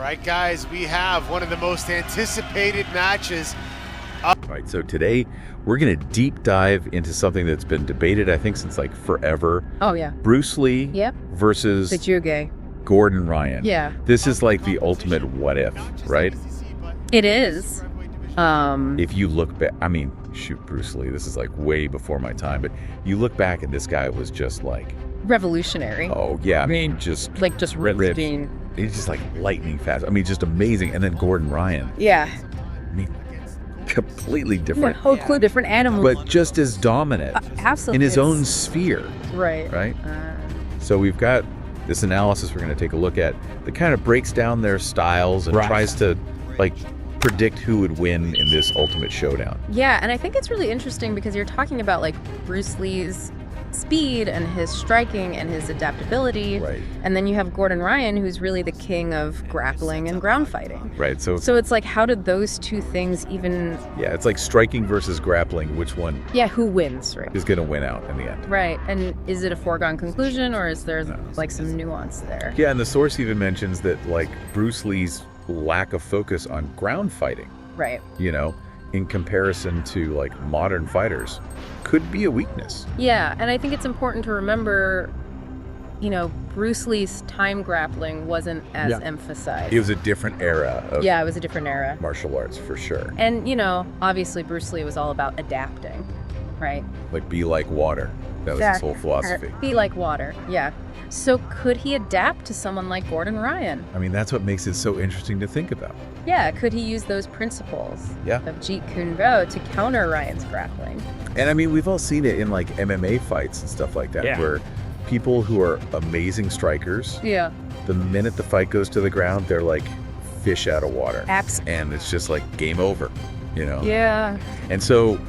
right, guys, we have one of the most anticipated matches. All right, so today we're going to deep dive into something that's been debated, I think, since like forever. Oh, yeah. Bruce Lee versus the Juge. Gordon Ryan. Yeah. This is like the ultimate what if, right? It is. If you look back, I mean, shoot, Bruce Lee, this is like way before my time, but you look back and this guy was just like... revolutionary. Oh, yeah. I mean, just ripped. He's just like lightning fast. I mean, just amazing. And then Gordon Ryan. Yeah. I mean, completely different. Whole different animal. But just as dominant. Absolutely. In his own sphere. Right. Right? So we've got this analysis we're going to take a look at that kind of breaks down their styles and tries to, like, predict who would win in this ultimate showdown. Yeah, and I think it's really interesting because you're talking about, like, Bruce Lee's speed and his striking and his adaptability. Right. And then you have Gordon Ryan, who's really the king of grappling and ground fighting. Right. So it's like, how did those two things even... Yeah, it's like striking versus grappling. Which one... Yeah, who wins, right? Is going to win out in the end. Right. And is it a foregone conclusion or is there, like, some nuance there? Yeah, and the source even mentions that, like, Bruce Lee's lack of focus on ground fighting. Right. You know, in comparison to, like, modern fighters, could be a weakness. Yeah, and I think it's important to remember, you know, Bruce Lee's time grappling wasn't as emphasized. It was a different era of it was a different era. Martial arts, for sure. And, you know, obviously Bruce Lee was all about adapting, right? Like, be like water. That was his whole philosophy. Be like water, yeah. So could he adapt to someone like Gordon Ryan? I mean, that's what makes it so interesting to think about. Yeah, could he use those principles of Jeet Kune Do to counter Ryan's grappling? And I mean, we've all seen it in like MMA fights and stuff like that, where people who are amazing strikers, the minute the fight goes to the ground, they're like fish out of water. And it's just like game over, you know? Yeah. And so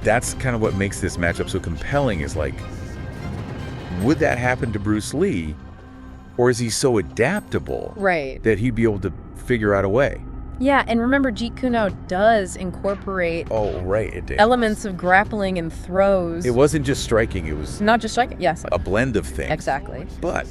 that's kind of what makes this matchup so compelling, is like, would that happen to Bruce Lee, or is he so adaptable that he'd be able to figure out a way? Yeah, and remember, Jeet Kune Do does incorporate it did. elements of grappling and throws. It wasn't just striking, it was not just striking, a blend of things. Exactly. But,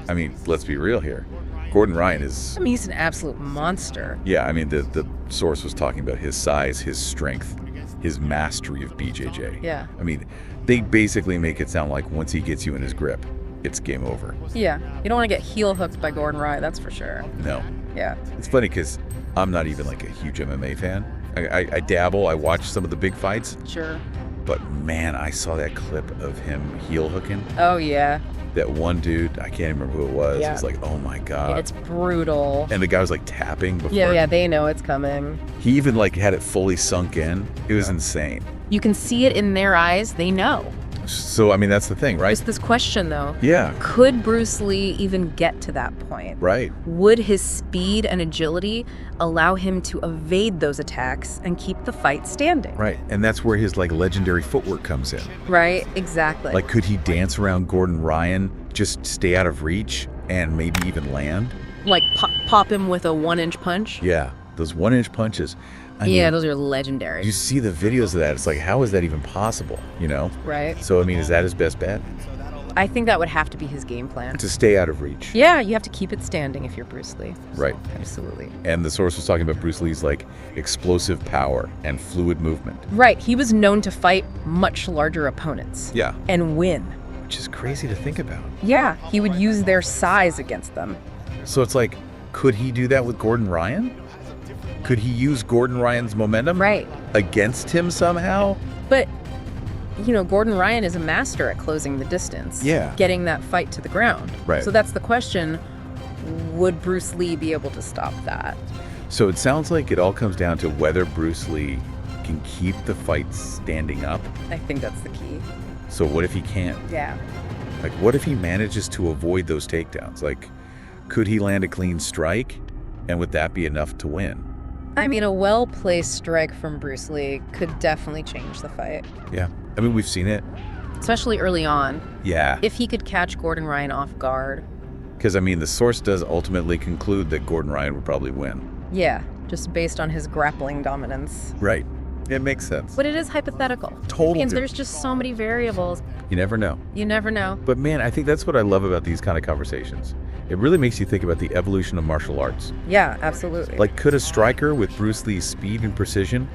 I mean, let's be real here. Gordon Ryan is... I mean, he's an absolute monster. Yeah, I mean, the source was talking about his size, his strength, his mastery of BJJ. Yeah. I mean, they basically make it sound like once he gets you in his grip, it's game over. Yeah. You don't want to get heel hooked by Gordon Ryan, that's for sure. No. Yeah. It's funny because I'm not even like a huge MMA fan. I dabble, I watch some of the big fights. Sure. But man, I saw that clip of him heel hooking. Oh, yeah. That one dude, I can't remember who it was. It was like, oh my God. Yeah, it's brutal. And the guy was like tapping before. Yeah, they know it's coming. He even like had it fully sunk in. It was insane. You can see it in their eyes. They know. So, I mean, that's the thing, right? Just this question, though. Yeah. Could Bruce Lee even get to that point? Right. Would his speed and agility allow him to evade those attacks and keep the fight standing? Right. And that's where his, like, legendary footwork comes in. Right. Exactly. Like, could he dance around Gordon Ryan, just stay out of reach, and maybe even land? Like, pop him with a 1-inch punch? Yeah. Those 1-inch punches. I mean, those are legendary. You see the videos of that. It's like, how is that even possible, you know? Right. So, I mean, is that his best bet? I think that would have to be his game plan. To stay out of reach. Yeah, you have to keep it standing if you're Bruce Lee. Right. Absolutely. And the source was talking about Bruce Lee's, like, explosive power and fluid movement. Right. He was known to fight much larger opponents. Yeah. And win. Which is crazy to think about. Yeah. He would use their size against them. So it's like, could he do that with Gordon Ryan? Could he use Gordon Ryan's momentum against him somehow? But, you know, Gordon Ryan is a master at closing the distance. Yeah. Getting that fight to the ground. Right. So that's the question. Would Bruce Lee be able to stop that? So it sounds like it all comes down to whether Bruce Lee can keep the fight standing up. I think that's the key. So what if he can't? Yeah. Like, what if he manages to avoid those takedowns? Like, could he land a clean strike? And would that be enough to win? I mean, a well-placed strike from Bruce Lee could definitely change the fight. Yeah. I mean, we've seen it. Especially early on. Yeah. If he could catch Gordon Ryan off guard. Because, I mean, the source does ultimately conclude that Gordon Ryan would probably win. Yeah, just based on his grappling dominance. Right. It makes sense. But it is hypothetical. Totally. Because there's just so many variables. You never know. You never know. But, man, I think that's what I love about these kind of conversations. It really makes you think about the evolution of martial arts. Yeah, absolutely. Like, could a striker with Bruce Lee's speed and precision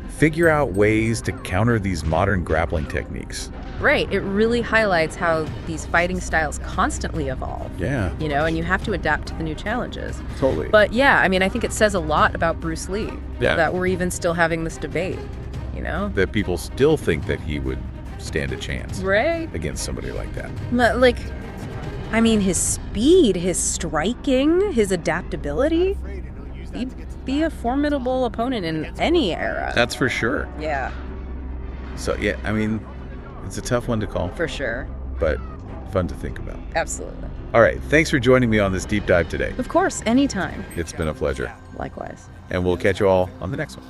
figure out ways to counter these modern grappling techniques? Right. It really highlights how these fighting styles constantly evolve. Yeah. You know, and you have to adapt to the new challenges. Totally. But yeah, I mean, I think it says a lot about Bruce Lee that we're even still having this debate, you know? That people still think that he would stand a chance. Right. Against somebody like that. But, like, I mean, his speed, his striking, his adaptability, he'd be a formidable opponent in any era. That's for sure. Yeah. So, yeah, I mean, it's a tough one to call. For sure. But fun to think about. Absolutely. All right. Thanks for joining me on this deep dive today. Of course, anytime. It's been a pleasure. Likewise. And we'll catch you all on the next one.